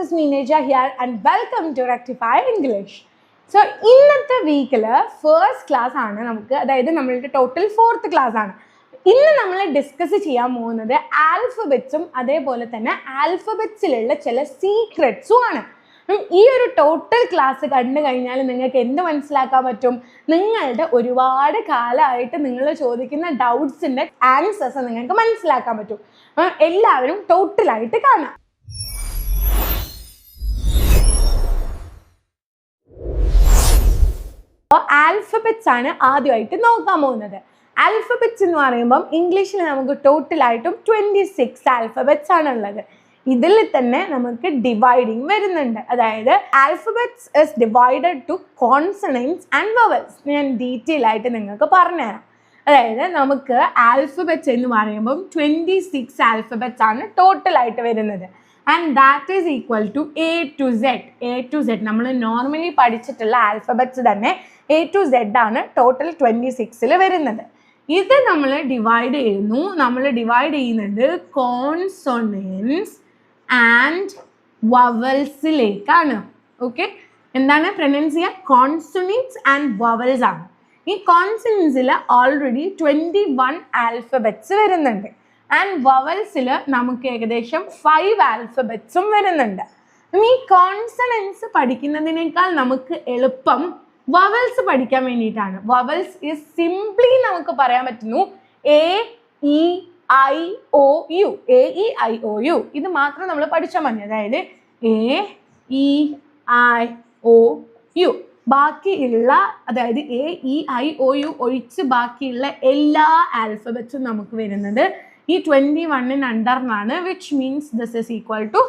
is Meeneja here and welcome to Rectify English. So, ഇന്നത്തെ വീക്കിൽ first class ആണ് നമുക്ക്, അതായത് നമ്മളുടെ ടോട്ടൽ 4th ക്ലാസ് ആണ്. ഇന്ന് നമ്മൾ ഡിസ്കസ് ചെയ്യാൻ പോകുന്നത് ആൽഫബറ്റ്സും അതേപോലെ തന്നെ ആൽഫബറ്റ്സിലുള്ള ചില സീക്രട്സും ആണ്. ഈ ഒരു ടോട്ടൽ ക്ലാസ് കണ്ടു കഴിഞ്ഞാൽ നിങ്ങൾക്ക് എന്ത് മനസ്സിലാക്കാൻ പറ്റും? നിങ്ങളുടെ ഒരുപാട് കാലമായിട്ട് നിങ്ങൾ ചോദിക്കുന്ന ഡൗട്ട്സിൻ്റെ ആൻസേഴ്സ് നിങ്ങൾക്ക് മനസ്സിലാക്കാൻ പറ്റും. എല്ലാവരും ടോട്ടലായിട്ട് കാണാം. ആൽഫബറ്റ്സ് ആണ് ആദ്യമായിട്ട് നോക്കാൻ പോകുന്നത്. ആൽഫബറ്റ്സ് എന്ന് പറയുമ്പം ഇംഗ്ലീഷിൽ നമുക്ക് ടോട്ടലായിട്ടും 26 ആൽഫബറ്റ്സ് ആണ് ഉള്ളത്. ഇതിൽ തന്നെ നമുക്ക് ഡിവൈഡിങ് വരുന്നുണ്ട്. അതായത് alphabets is divided to consonants and vowels. ഞാൻ ഡീറ്റെയിൽ ആയിട്ട് നിങ്ങൾക്ക് പറഞ്ഞുതരാം. അതായത് നമുക്ക് ആൽഫബറ്റ്സ് എന്ന് പറയുമ്പം 26 ആൽഫബറ്റ്സ് ആണ് ടോട്ടലായിട്ട് വരുന്നത്. And that is equal to A to Z. നമ്മൾ നോർമലി പഠിച്ചിട്ടുള്ള ആൽഫബറ്റ്സ് തന്നെ A to Z ആണ് ടോട്ടൽ 26 വരുന്നത്. ഇത് നമ്മൾ ഡിവൈഡ് ചെയ്യുന്നു. നമ്മൾ ഡിവൈഡ് ചെയ്യുന്നത് കോൺസോണൻസ് ആൻഡ് വവൽസിലേക്കാണ്. ഓക്കെ, എന്താണ് പ്രൊനൗൺസ് ചെയ്യുക? കോൺസോണൻസ് ആൻഡ് വവൽസ് ആണ്. ഈ കോൺസോണൻസിൽ ഓൾറെഡി 21 ആൽഫബറ്റ്സ് വരുന്നുണ്ട്. ആൻഡ് വവൽസിൽ നമുക്ക് ഏകദേശം 5 ആൽഫബറ്റ്സും വരുന്നുണ്ട്. ഈ കോൺസണൻസ് പഠിക്കുന്നതിനേക്കാൾ നമുക്ക് എളുപ്പം വവൽസ് പഠിക്കാൻ വേണ്ടിയിട്ടാണ്. വവൽസ് ഈസ് സിംപ്ലി നമുക്ക് പറയാൻ പറ്റുന്നു A-E-I-O-U. A-E-I-O-U ഇത് മാത്രം നമ്മൾ പഠിച്ചാൽ മതി. അതായത് A-E-I-O-U. ബാക്കിയുള്ള, അതായത് A-E-I-O-U ഒഴിച്ച് ബാക്കിയുള്ള എല്ലാ ആൽഫബറ്റ്സും നമുക്ക് വരുന്നത് ഈ 21 അണ്ടറിനാണ്. Which means this is equal to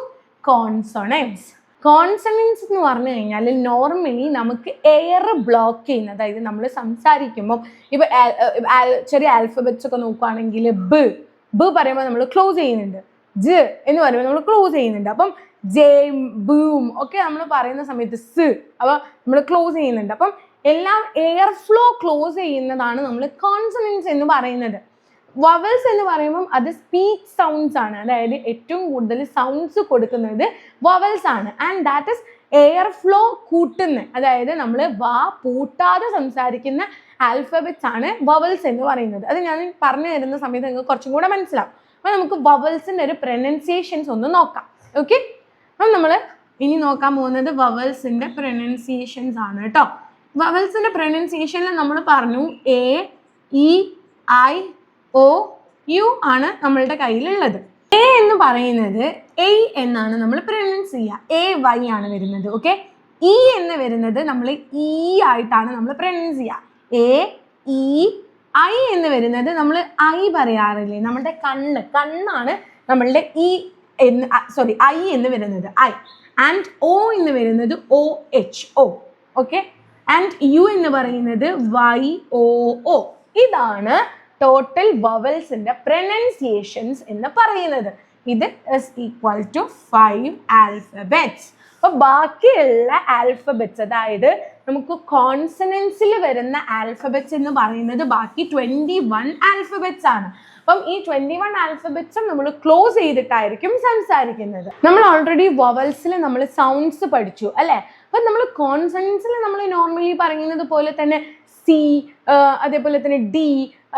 consonance. Consonance എന്ന് പറഞ്ഞു കഴിഞ്ഞാൽ നോർമലി നമുക്ക് എയർ ബ്ലോക്ക് ചെയ്യുന്ന, അതായത് നമ്മൾ സംസാരിക്കുമ്പോൾ ഇപ്പോൾ ചെറിയ ആൽഫബറ്റ്സ് ഒക്കെ നോക്കുകയാണെങ്കിൽ ബ് പറയുമ്പോൾ നമ്മൾ ക്ലോസ് ചെയ്യുന്നുണ്ട്. ജ് എന്ന് പറയുമ്പോൾ നമ്മൾ ക്ലോസ് ചെയ്യുന്നുണ്ട്. അപ്പം ജെയിം ബൂം ഒക്കെ നമ്മൾ പറയുന്ന സമയത്ത് സ് അപ്പോൾ നമ്മൾ ക്ലോസ് ചെയ്യുന്നുണ്ട്. അപ്പം എല്ലാം എയർ ഫ്ലോ ക്ലോസ് ചെയ്യുന്നതാണ് നമ്മൾ കോൺസണൻസ് എന്ന് പറയുന്നത്. വവൽസ് എന്ന് പറയുമ്പം അത് സ്പീച്ച് സൗണ്ട്സ് ആണ്. അതായത് ഏറ്റവും കൂടുതൽ സൗണ്ട്സ് കൊടുക്കുന്നത് വവൽസ് ആണ്. And that is air flow കൂട്ടുന്ന, അതായത് നമ്മൾ വാ പൂട്ടാതെ സംസാരിക്കുന്ന ആൽഫബറ്റ്സ് ആണ് വവൽസ് എന്ന് പറയുന്നത്. അത് ഞാൻ പറഞ്ഞു തരുന്ന സമയത്ത് നിങ്ങൾക്ക് കുറച്ചും കൂടെ മനസ്സിലാവും. അപ്പോൾ നമുക്ക് വവൽസിൻ്റെ ഒരു പ്രൊനൗൺസിയേഷൻസ് ഒന്ന് നോക്കാം. ഓക്കെ, അപ്പം നമ്മൾ ഇനി നോക്കാൻ പോകുന്നത് വവൽസിൻ്റെ പ്രൊനൗൺസിയേഷൻസ് ആണ് കേട്ടോ. വവൽസിൻ്റെ പ്രൊനൗൺസിയേഷനിൽ നമ്മൾ പറഞ്ഞു A-E-I-O-U ആണ് നമ്മളുടെ കയ്യിലുള്ളത്. എ എന്ന് പറയുന്നത് എ എന്നാണ് നമ്മൾ പ്രൊനൗൺസ് ചെയ്യുക. AY ആണ് വരുന്നത്. ഓക്കെ, ഇ എന്ന് വരുന്നത് നമ്മൾ ഇ ആയിട്ടാണ് നമ്മൾ പ്രൊനൗൺസ് ചെയ്യുക. A-E-I എന്ന് വരുന്നത് നമ്മൾ ഐ പറയാറില്ലേ, നമ്മളുടെ കണ്ണാണ് നമ്മളുടെ ഐ എന്ന് വരുന്നത് ഐ. ആൻഡ് ഒ എന്ന് വരുന്നത് OHO. ഓക്കെ, ആൻഡ് യു എന്ന് പറയുന്നത് YOO. ഇതാണ് ടോട്ടൽ വവൽസിന്റെ പ്രൊനൗൺസിയേഷൻസ് എന്ന് പറയുന്നത്. ഇത് ഇസ് ഈക്വൽ ടു 5 ആൽഫബറ്റ്സ്. അപ്പോൾ ബാക്കിയുള്ള ആൽഫബറ്റ്സ്, അതായത് നമുക്ക് കോൺസണൻസിൽ വരുന്ന ആൽഫബറ്റ്സ് എന്ന് പറയുന്നത് ബാക്കി 21 ആൽഫബറ്റ്സ് ആണ്. അപ്പം ഈ 21 ആൽഫബറ്റ്സും നമ്മൾ ക്ലോസ് ചെയ്തിട്ടായിരിക്കും സംസാരിക്കുന്നത്. നമ്മൾ ഓൾറെഡി വവൽസിൽ നമ്മൾ സൗണ്ട്സ് പഠിച്ചു അല്ലേ. അപ്പം നമ്മൾ കോൺസണൻസിൽ നമ്മൾ നോർമലി പറയുന്നത് പോലെ തന്നെ സി, അതേപോലെ തന്നെ ഡി,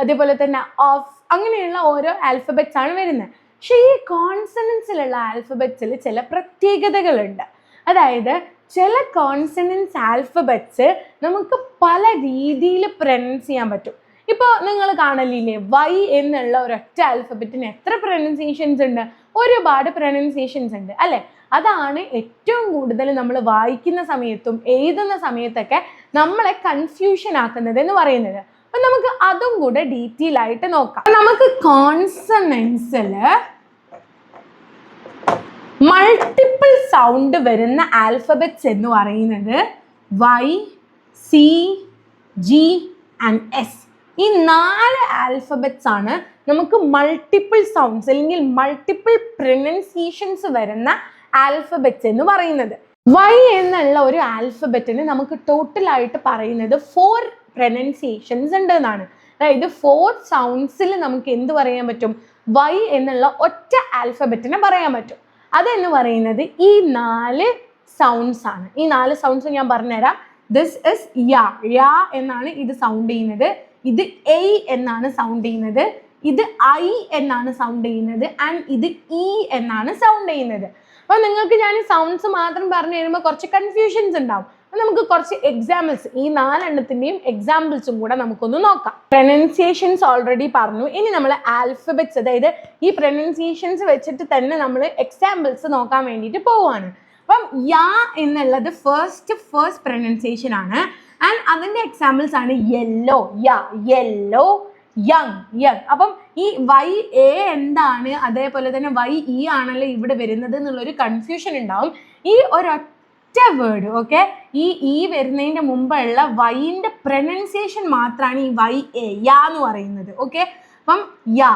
അതേപോലെ തന്നെ ഓഫ്, അങ്ങനെയുള്ള ഓരോ ആൽഫബറ്റ്സ് ആണ് വരുന്നത്. പക്ഷേ ഈ കോൺസണൻസിലുള്ള ആൽഫബറ്റ്സിൽ ചില പ്രത്യേകതകളുണ്ട്. അതായത് ചില കോൺസണൻസ് ആൽഫബറ്റ്സ് നമുക്ക് പല രീതിയിൽ പ്രൊനൗൺസ് ചെയ്യാൻ പറ്റും. ഇപ്പോൾ നിങ്ങൾ കാണലില്ലേ, വൈ എന്നുള്ള ഒരൊറ്റ ആൽഫബറ്റിന് എത്ര പ്രൊനൗൺസിയേഷൻസ് ഉണ്ട്? ഒരുപാട് പ്രൊനൗൺസിയേഷൻസ് ഉണ്ട് അല്ലേ. അതാണ് ഏറ്റവും കൂടുതൽ നമ്മൾ വായിക്കുന്ന സമയത്തും എഴുതുന്ന സമയത്തൊക്കെ നമ്മളെ കൺഫ്യൂഷൻ ആക്കുന്നത് എന്ന് പറയുന്നത്. അപ്പം നമുക്ക് അതും കൂടെ ഡീറ്റെയിൽ ആയിട്ട് നോക്കാം. നമുക്ക് കോൺസണൻസിൽ മൾട്ടിപ്പിൾ സൗണ്ട് വരുന്ന ആൽഫബറ്റ്സ് എന്ന് പറയുന്നത് Y, C, G and S. ഈ 4 ആൽഫബറ്റ്സ് ആണ് നമുക്ക് മൾട്ടിപ്പിൾ സൗണ്ട്സ് അല്ലെങ്കിൽ മൾട്ടിപ്പിൾ പ്രൊനൗൺസിയേഷൻസ് വരുന്ന ആൽഫബറ്റ്സ് എന്ന് പറയുന്നത്. Y എന്നുള്ള ഒരു ആൽഫബറ്റിന് നമുക്ക് ടോട്ടലായിട്ട് പറയുന്നത് 4 പ്രൊനൗൺസിയേഷൻസ് ഉണ്ട് എന്നാണ്. അതായത് 4 സൗണ്ട്സിൽ നമുക്ക് എന്ത് പറയാൻ പറ്റും? Y എന്നുള്ള ഒറ്റ ആൽഫബറ്റിനെ പറയാൻ പറ്റും. അതെന്ന് പറയുന്നത് ഈ 4 സൗണ്ട്സ് ആണ്. ഈ 4 സൗണ്ട്സ് ഞാൻ പറഞ്ഞുതരാം. ദിസ് ഇസ് യാ, യാ എന്നാണ് ഇത് സൗണ്ട് ചെയ്യുന്നത്. ഇത് എയ് എന്നാണ് സൗണ്ട് ചെയ്യുന്നത്. ഇത് ഐ എന്നാണ് സൗണ്ട് ചെയ്യുന്നത്. ആൻഡ് ഇത് ഇ എന്നാണ് സൗണ്ട് ചെയ്യുന്നത്. അപ്പൊ നിങ്ങൾക്ക് ഞാൻ സൗണ്ട്സ് മാത്രം പറഞ്ഞു തരുമ്പോൾ കുറച്ച് കൺഫ്യൂഷൻസ് ഉണ്ടാവും. നമുക്ക് കുറച്ച് എക്സാമ്പിൾസ്, ഈ 4 എണ്ണത്തിന്റെയും എക്സാമ്പിൾസും കൂടെ നമുക്കൊന്ന് നോക്കാം. പ്രൊനൗൺസിയേഷൻസ് ഓൾറെഡി പറഞ്ഞു. ഇനി നമ്മൾ ആൽഫബറ്റ്സ്, അതായത് ഈ പ്രൊനൗൺസിയേഷൻസ് വെച്ചിട്ട് തന്നെ നമ്മൾ എക്സാമ്പിൾസ് നോക്കാൻ വേണ്ടിയിട്ട് പോവുകയാണ്. അപ്പം യാ എന്നുള്ളത് ഫസ്റ്റ് പ്രൊനൗൺസിയേഷൻ ആണ്. ആൻഡ് അതിന്റെ എക്സാമ്പിൾസ് ആണ് യെല്ലോ, യാ, യെല്ലോ, യങ്, യങ്. അപ്പം ഈ വൈ എ എന്താണ്, അതേപോലെ തന്നെ വൈ ഇ ആണല്ലോ ഇവിടെ വരുന്നത് എന്നുള്ളൊരു കൺഫ്യൂഷൻ ഉണ്ടാവും. ഈ ഒരൊറ്റ വേർഡ്, ഓക്കെ, ഈ വരുന്നതിന്റെ മുമ്പുള്ള വൈന്റെ പ്രൊനൗൺസിയേഷൻ മാത്രമാണ് ഈ വൈ എ, യാ എന്ന് പറയുന്നത്. ഓക്കെ, അപ്പം യാ,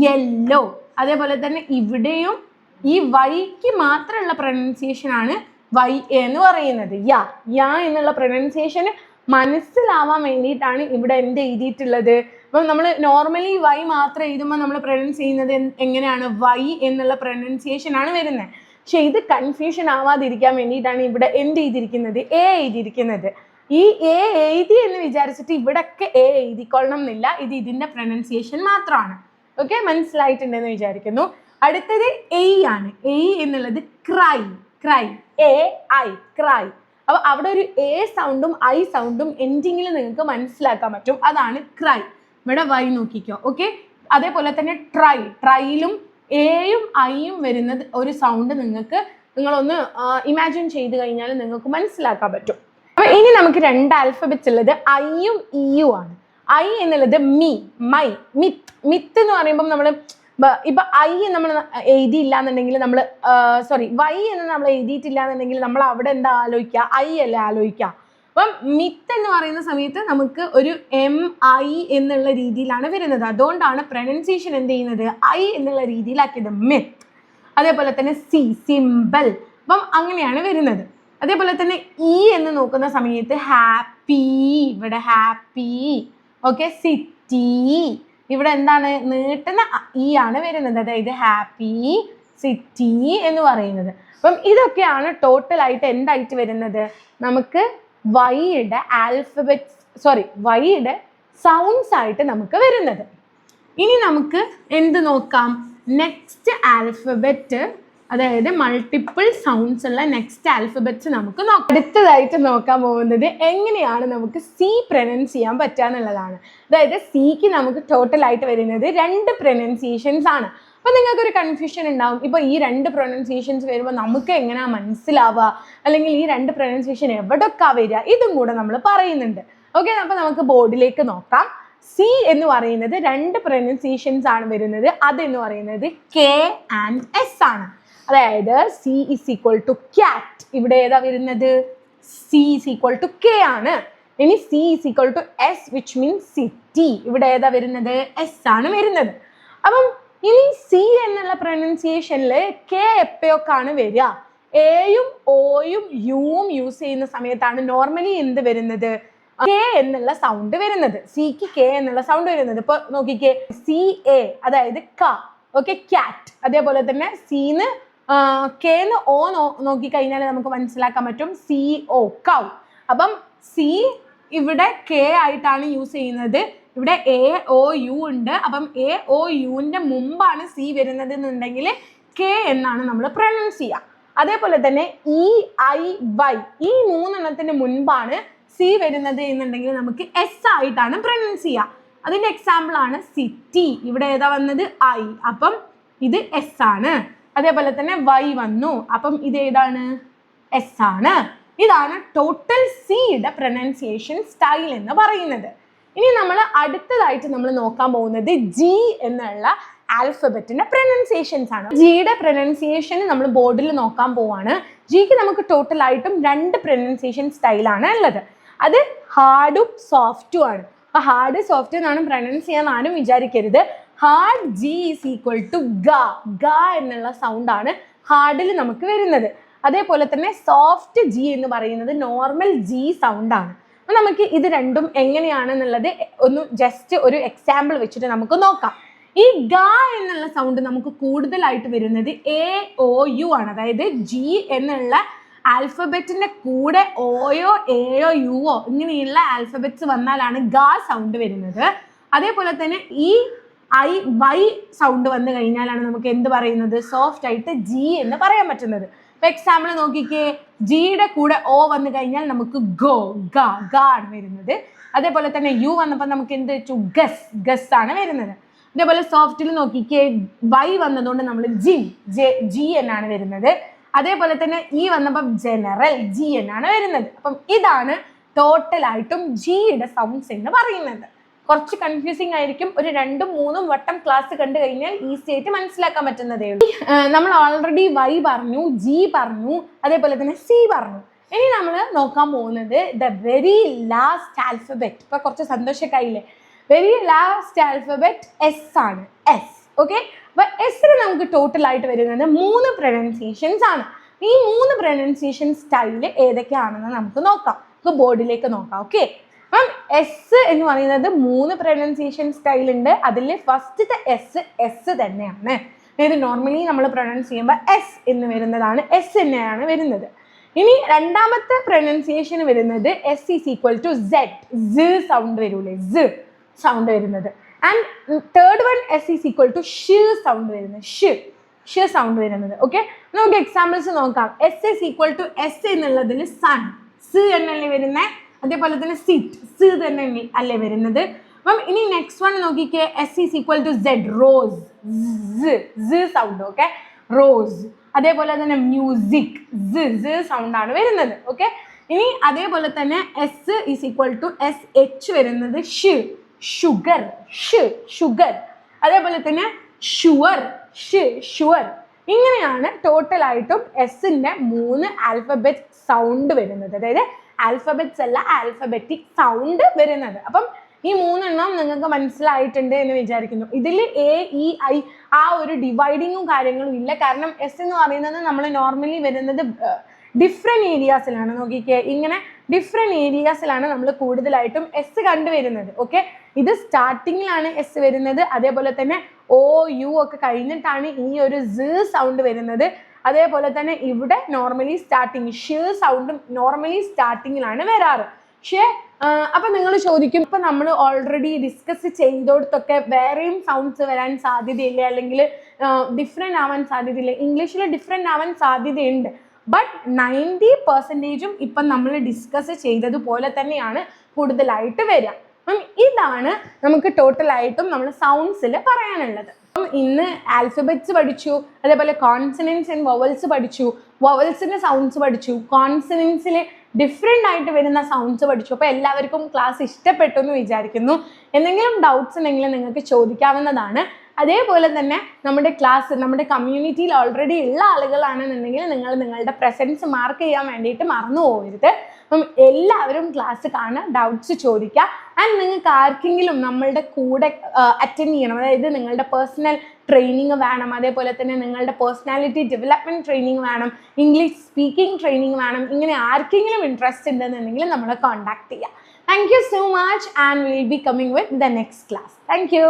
യെല്ലോ. അതേപോലെ തന്നെ ഇവിടെയും ഈ വൈക്ക് മാത്രമുള്ള പ്രൊനൗൺസിയേഷൻ ആണ് വൈ എ എന്ന് പറയുന്നത്. യാ, യാ എന്നുള്ള പ്രൊനൗൺസിയേഷൻ മനസ്സിലാവാൻ വേണ്ടിയിട്ടാണ് ഇവിടെ എന്ത് എഴുതിയിട്ടുള്ളത്. അപ്പം നമ്മൾ നോർമലി വൈ മാത്രം എഴുതുമ്പോൾ നമ്മൾ പ്രൊനൗൺസ് ചെയ്യുന്നത് എങ്ങനെയാണ്, വൈ എന്നുള്ള പ്രൊനൗൺസിയേഷൻ ആണ് വരുന്നത്. പക്ഷെ ഇത് കൺഫ്യൂഷൻ ആവാതിരിക്കാൻ വേണ്ടിയിട്ടാണ് ഇവിടെ എന്ത് എഴുതിയിരിക്കുന്നത്, എ എഴുതിയിരിക്കുന്നത്. ഈ എ എഴുതി എന്ന് വിചാരിച്ചിട്ട് ഇവിടൊക്കെ എ എഴുതിക്കൊള്ളണം എന്നില്ല. ഇത് ഇതിന്റെ പ്രൊനൗൺസിയേഷൻ മാത്രമാണ്. ഓക്കെ, മനസ്സിലായിട്ടുണ്ടെന്ന് വിചാരിക്കുന്നു. അടുത്തത് എയ് ആണ്. എയ് എന്നുള്ളത് cry, cry, A I, cry. അപ്പൊ അവിടെ ഒരു എ സൗണ്ടും ഐ സൗണ്ടും എൻഡിങ്ങിൽ നിങ്ങൾക്ക് മനസ്സിലാക്കാൻ പറ്റും. അതാണ് ക്രൈ. ഇവിടെ വൈ നോക്കിക്കോ. ഓക്കെ, അതേപോലെ തന്നെ ട്രൈ, ട്രൈയിലും എയും ഐയും വരുന്നത് ഒരു സൗണ്ട് നിങ്ങളൊന്ന് ഇമാജിൻ ചെയ്ത് കഴിഞ്ഞാൽ നിങ്ങൾക്ക് മനസ്സിലാക്കാൻ പറ്റും. അപ്പൊ ഇനി നമുക്ക് 2 ആൽഫബറ്റ്സ് ഉള്ളത് ഐയും ഇയും ആണ്. ഐ എന്നുള്ളത് മീ, മൈ, മിത്ത്. മിത്ത് എന്ന് പറയുമ്പോൾ നമ്മൾ ഇപ്പൊ ഐ നമ്മൾ എഴുതിയില്ല എന്നുണ്ടെങ്കിൽ നമ്മൾ വൈ എന്ന് നമ്മൾ എഴുതിയിട്ടില്ല എന്നുണ്ടെങ്കിൽ നമ്മൾ അവിടെ എന്താ ആലോചിക്കുക, ഐ അല്ലേ ആലോചിക്കുക. അപ്പം മിത്ത് എന്ന് പറയുന്ന സമയത്ത് നമുക്ക് ഒരു എം ഐ എന്നുള്ള രീതിയിലാണ് വരുന്നത്. അതുകൊണ്ടാണ് പ്രൊനൗൺസിയേഷൻ എന്ത് ചെയ്യുന്നത്, ഐ എന്നുള്ള രീതിയിലാക്കിയത്, മിത്ത്. അതേപോലെ തന്നെ സി, സിമ്പിൾ. അപ്പം അങ്ങനെയാണ് വരുന്നത്. അതേപോലെ തന്നെ ഇ എന്ന് നോക്കുന്ന സമയത്ത് ഹാപ്പി, ഇവിടെ ഹാപ്പി. ഓക്കെ, സിറ്റി, ഇവിടെ എന്താണ് നീട്ടുന്ന ഇ ആണ് വരുന്നത്. അതായത് ഹാപ്പി, സിറ്റി എന്ന് പറയുന്നത്. അപ്പം ഇതൊക്കെയാണ് ടോട്ടൽ ആയിട്ട് എന്തായിട്ട് വരുന്നത്, നമുക്ക് വൈയുടെ വൈയുടെ സൗണ്ട്സ് ആയിട്ട് നമുക്ക് വരുന്നത്. ഇനി നമുക്ക് എന്ത് നോക്കാം, നെക്സ്റ്റ് ആൽഫബറ്റ്, അതായത് മൾട്ടിപ്പിൾ സൗണ്ട്സ് ഉള്ള നെക്സ്റ്റ് ആൽഫബറ്റ്സ് നമുക്ക് നോക്കാം. അടുത്തതായിട്ട് നോക്കാൻ പോകുന്നത് എങ്ങനെയാണ് നമുക്ക് സി പ്രൊനൗൺസ് ചെയ്യാൻ പറ്റുക എന്നുള്ളതാണ്. അതായത് സിക്ക് നമുക്ക് ടോട്ടൽ ആയിട്ട് വരുന്നത് 2 പ്രൊനൗൺസിയേഷൻസ് ആണ്. അപ്പൊ നിങ്ങൾക്കൊരു കൺഫ്യൂഷൻ ഉണ്ടാവും, ഇപ്പൊ ഈ 2 പ്രൊനൗൺസിയേഷൻസ് വരുമ്പോൾ നമുക്ക് എങ്ങനെയാ മനസ്സിലാവുക, അല്ലെങ്കിൽ ഈ 2 പ്രൊനൗൺസിയേഷൻ എവിടെയൊക്കെ വരിക, ഇതും കൂടെ നമ്മൾ പറയുന്നുണ്ട്. ഓക്കെ, അപ്പൊ നമുക്ക് ബോർഡിലേക്ക് നോക്കാം. സി എന്ന് പറയുന്നത് 2 പ്രൊനൗൺസിയേഷൻസ് ആണ് വരുന്നത്. അതെന്ന് പറയുന്നത് കെ ആൻഡ് എസ് ആണ്. അതായത് C is equal to cat, ഇവിടെ ഏതാ വരുന്നത്, C is equal to K ആണ്. ഇനി C is equal to S which means city, ഇവിടെ ഏതാ വരുന്നത്, എസ് ആണ് വരുന്നത്. അപ്പം ഇനി സി എന്നുള്ള പ്രൊനൗൺസിയേഷനിൽ കെ എപ്പോഴൊക്കെയാണ് വരിക, എയും ഓയും യുവും യൂസ് ചെയ്യുന്ന സമയത്താണ് നോർമലി എന്ത് വരുന്നത്, കെ എന്നുള്ള സൗണ്ട് വരുന്നത്. സിക്ക് കെ എന്നുള്ള സൗണ്ട് വരുന്നത്. ഇപ്പൊ നോക്കിക്കേ, സി എ അതായത് ക, ഓക്കെ, ക്യാറ്റ്. അതേപോലെ തന്നെ സീന്ന് കെന്ന് ഓ നോക്കിക്കഴിഞ്ഞാൽ നമുക്ക് മനസ്സിലാക്കാൻ പറ്റും, സി ഒ, കൗ. അപ്പം സി ഇവിടെ കെ ആയിട്ടാണ് യൂസ് ചെയ്യുന്നത്. ഇവിടെ എ ഒ യു ഉണ്ട്. അപ്പം എ ഒ യുവിന്റെ മുമ്പാണ് സി വരുന്നത് എന്നുണ്ടെങ്കിൽ കെ എന്നാണ് നമ്മൾ പ്രൊനൗൺസ് ചെയ്യുക. അതേപോലെ തന്നെ ഇ ഐ വൈ, ഈ 3 എണ്ണത്തിന് മുൻപാണ് സി വരുന്നത് എന്നുണ്ടെങ്കിൽ നമുക്ക് എസ് ആയിട്ടാണ് പ്രൊനൗൺസ് ചെയ്യുക. അതിന്റെ എക്സാമ്പിൾ ആണ് സിറ്റി, ഇവിടെ ഏതാ വന്നത്, ഐ. അപ്പം ഇത് എസ് ആണ്. അതേപോലെ തന്നെ വൈ വന്നു, അപ്പം ഇത് ഏതാണ്, എസ് ആണ്. ഇതാണ് ടോട്ടൽ സിയുടെ പ്രൊനൗൺസിയേഷൻ സ്റ്റൈൽ എന്ന് പറയുന്നത്. ഇനി നമ്മൾ അടുത്തതായിട്ട് നമ്മൾ നോക്കാൻ പോകുന്നത് ജി എന്നുള്ള ആൽഫബറ്റിന്റെ പ്രൊനൗൺസിയേഷൻസ് ആണ്. ജിയുടെ പ്രൊനൗൺസിയേഷൻ നമ്മൾ ബോർഡിൽ നോക്കാൻ പോവാണ്. ജിക്ക് നമുക്ക് ടോട്ടൽ ആയിട്ടും 2 പ്രൊനൗൺസിയേഷൻ സ്റ്റൈലാണ് ഉള്ളത്. അത് ഹാർഡും സോഫ്റ്റും ആണ്. അപ്പൊ ഹാർഡ് സോഫ്റ്റ് എന്നാണ് പ്രൊനൗൺസ് ചെയ്യാൻ ആരും വിചാരിക്കരുത്. Hard G is equal to ഗ, ഗ എന്നുള്ള സൗണ്ട് ആണ് ഹാർഡിൽ നമുക്ക് വരുന്നത്. അതേപോലെ തന്നെ സോഫ്റ്റ് ജി എന്ന് പറയുന്നത് നോർമൽ ജി സൗണ്ട് ആണ്. അപ്പൊ നമുക്ക് ഇത് രണ്ടും എങ്ങനെയാണെന്നുള്ളത് ഒന്ന് ജസ്റ്റ് ഒരു എക്സാമ്പിൾ വെച്ചിട്ട് നമുക്ക് നോക്കാം. ഈ ഗ എന്നുള്ള സൗണ്ട് നമുക്ക് കൂടുതലായിട്ട് വരുന്നത് AOU ആണ്. അതായത് G എന്നുള്ള ആൽഫബറ്റിന്റെ കൂടെ ഓയോ എയോ യുവോ ഇങ്ങനെയുള്ള ആൽഫബറ്റ്സ് വന്നാലാണ് ഗ സൗണ്ട് വരുന്നത്. അതേപോലെ തന്നെ ഈ വൈ സൗണ്ട് വന്നു കഴിഞ്ഞാലാണ് നമുക്ക് എന്ത് പറയുന്നത്, സോഫ്റ്റ് ആയിട്ട് ജി എന്ന് പറയാൻ പറ്റുന്നത്. ഇപ്പൊ എക്സാമ്പിൾ നോക്കിക്കേ, ജിയുടെ കൂടെ ഓ വന്നു കഴിഞ്ഞാൽ നമുക്ക് ഗോ ഗ ആണ് വരുന്നത്. അതേപോലെ തന്നെ യു വന്നപ്പോൾ നമുക്ക് എന്ത് വെച്ചു, ഗസ് ആണ് വരുന്നത്. അതേപോലെ സോഫ്റ്റിൽ നോക്കിക്കേ, വൈ വന്നതുകൊണ്ട് നമ്മൾ ജി എന്നാണ് വരുന്നത്. അതേപോലെ തന്നെ ഇ വന്നപ്പോൾ ജനറൽ ജി എന്നാണ് വരുന്നത്. അപ്പം ഇതാണ് ടോട്ടലായിട്ടും ജിയുടെ സൗണ്ട്സ് എന്ന് പറയുന്നത്. കുറച്ച് കൺഫ്യൂസിങ് ആയിരിക്കും, ഒരു 2-3 വട്ടം ക്ലാസ് കണ്ടു കഴിഞ്ഞാൽ ഈസി ആയിട്ട് മനസ്സിലാക്കാൻ പറ്റുന്നതേ ഉള്ളൂ. നമ്മൾ ഓൾറെഡി വൈ പറഞ്ഞു, ജി പറഞ്ഞു, അതേപോലെ തന്നെ സി പറഞ്ഞു. ഇനി നമ്മൾ നോക്കാൻ പോകുന്നത് ദ വെരി ലാസ്റ്റ് ആൽഫബറ്റ്. ഇപ്പൊ കുറച്ച് സന്തോഷക്കായില്ലേ, വെരി ലാസ്റ്റ് ആൽഫബറ്റ് എസ് ആണ്, എസ്. ഓക്കെ, അപ്പൊ എസിന് നമുക്ക് ടോട്ടൽ ആയിട്ട് വരുന്നത് 3 പ്രൊനൗൺസിയേഷൻസ് ആണ്. ഈ 3 പ്രൊനൗൺസിയേഷൻ സ്റ്റൈല് ഏതൊക്കെയാണെന്ന് നമുക്ക് നോക്കാം. നമുക്ക് ബോർഡിലേക്ക് നോക്കാം. ഓക്കെ, അപ്പം എസ് എന്ന് പറയുന്നത് 3 പ്രൊനൗൺസിയേഷൻ സ്റ്റൈൽ ഉണ്ട്. അതിൽ ഫസ്റ്റത്തെ എസ് തന്നെയാണ്. അതായത് നോർമലി നമ്മൾ പ്രൊനൗൺസ് ചെയ്യുമ്പോൾ എസ് എന്ന് വരുന്നതാണ്, എസ് തന്നെയാണ് വരുന്നത്. ഇനി രണ്ടാമത്തെ പ്രൊനൗൺസിയേഷൻ വരുന്നത് S is equal to Z, sound വരൂലേ, സൗണ്ട് വരുന്നത്. And third one S is equal to sound വരുന്നത്, സൗണ്ട് വരുന്നത്. ഓക്കെ, നമുക്ക് എക്സാമ്പിൾസ് നോക്കാം. S is equal to S എന്നുള്ളതിൽ സൺ, എന്നല്ലേ വരുന്നത്. അതേപോലെ തന്നെ സീറ്റ്, തന്നെ അല്ലേ വരുന്നത്. അപ്പം ഇനി നെക്സ്റ്റ് വൺ നോക്കിക്കേ, S is equal to Z, rose, sound. Okay, rose. അതേപോലെ തന്നെ മ്യൂസിക്, സൗണ്ട് ആണ് വരുന്നത്. ഓക്കെ, ഇനി അതേപോലെ തന്നെ S is equal to SH വരുന്നത് ഷുഗർ, ഷുഗർ. അതേപോലെ തന്നെ ഷുവർ, ഷുവർ. ഇങ്ങനെയാണ് ടോട്ടലായിട്ടും എസിന്റെ 3 ആൽഫബറ്റ് സൗണ്ട് വരുന്നത്. അതായത് ആൽഫബറ്റ്സ് അല്ല, ആൽഫബറ്റിക് സൗണ്ട് വരുന്നത്. അപ്പം ഈ 3 എണ്ണം നിങ്ങൾക്ക് മനസ്സിലായിട്ടുണ്ട് എന്ന് വിചാരിക്കുന്നു. ഇതിൽ AEI ആ ഒരു ഡിവൈഡിങ്ങും കാര്യങ്ങളും ഇല്ല. കാരണം എസ് എന്ന് പറയുന്നത് നമ്മൾ നോർമലി വരുന്നത് ഡിഫറെൻറ്റ് ഏരിയാസിലാണ്. നോക്കിക്കേ, ഇങ്ങനെ ഡിഫറെൻറ്റ് ഏരിയാസിലാണ് നമ്മൾ കൂടുതലായിട്ടും എസ് കണ്ടുവരുന്നത്. ഓക്കെ, ഇത് സ്റ്റാർട്ടിങ്ങിലാണ് എസ് വരുന്നത്. അതേപോലെ തന്നെ OU ഒക്കെ കഴിഞ്ഞിട്ടാണ് ഈ ഒരു സൗണ്ട് വരുന്നത്. അതേപോലെ തന്നെ ഇവിടെ നോർമലി സ്റ്റാർട്ടിങ് സൗണ്ടും നോർമലി സ്റ്റാർട്ടിങ്ങിലാണ് വരാറ്. പക്ഷേ അപ്പം നിങ്ങൾ ചോദിക്കും, ഇപ്പം നമ്മൾ ഓൾറെഡി ഡിസ്കസ് ചെയ്തോടത്തൊക്കെ വേറെയും സൗണ്ട്സ് വരാൻ സാധ്യതയില്ല, അല്ലെങ്കിൽ ഡിഫറെൻ്റ് ആവാൻ സാധ്യതയില്ല. ഇംഗ്ലീഷിൽ ഡിഫറെൻ്റ് ആവാൻ സാധ്യതയുണ്ട്. ബട്ട് 90% ഇപ്പം നമ്മൾ ഡിസ്കസ് ചെയ്തതുപോലെ തന്നെയാണ് കൂടുതലായിട്ട് വരിക. അപ്പം ഇതാണ് നമുക്ക് ടോട്ടലായിട്ടും നമ്മൾ സൗണ്ട്സിൽ പറയാനുള്ളത്. അപ്പം ഇന്ന് ആൽഫബറ്റ്സ് പഠിച്ചു, അതേപോലെ കോൺസണൻസ് ആൻഡ് വവൽസ് പഠിച്ചു, വവൽസിൻ്റെ സൗണ്ട്സ് പഠിച്ചു, കോൺസണൻസിൽ ഡിഫറെൻ്റ് ആയിട്ട് വരുന്ന സൗണ്ട്സ് പഠിച്ചു. അപ്പോൾ എല്ലാവർക്കും ക്ലാസ് ഇഷ്ടപ്പെട്ടു എന്ന് വിചാരിക്കുന്നു. എന്തെങ്കിലും ഡൗട്ട്സ് ഉണ്ടെങ്കിൽ നിങ്ങൾക്ക് ചോദിക്കാവുന്നതാണ്. അതേപോലെ തന്നെ നമ്മുടെ ക്ലാസ് നമ്മുടെ കമ്മ്യൂണിറ്റിയിൽ ഓൾറെഡി ഉള്ള ആളുകളാണെന്നുണ്ടെങ്കിൽ നിങ്ങൾ നിങ്ങളുടെ പ്രസൻസ് മാർക്ക് ചെയ്യാൻ വേണ്ടിയിട്ട് മറന്നു പോകരുത്. അപ്പം എല്ലാവരും ക്ലാസ് കാണുക, ഡൗട്ട്സ് ചോദിക്കുക. ആൻഡ് നിങ്ങൾക്ക് ആർക്കെങ്കിലും നമ്മളുടെ കൂടെ അറ്റൻഡ് ചെയ്യണം, അതായത് നിങ്ങളുടെ പേഴ്സണൽ ട്രെയിനിങ് വേണം, അതേപോലെ തന്നെ നിങ്ങളുടെ പേഴ്സണാലിറ്റി ഡെവലപ്മെൻറ്റ് ട്രെയിനിങ് വേണം, ഇംഗ്ലീഷ് സ്പീക്കിംഗ് ട്രെയിനിങ് വേണം, ഇങ്ങനെ ആർക്കെങ്കിലും ഇൻട്രസ്റ്റ് ഉണ്ടെന്നുണ്ടെങ്കിൽ നമ്മളെ കോൺടാക്ട് ചെയ്യുക. Thank you so much and we will be coming with the next class. Thank you.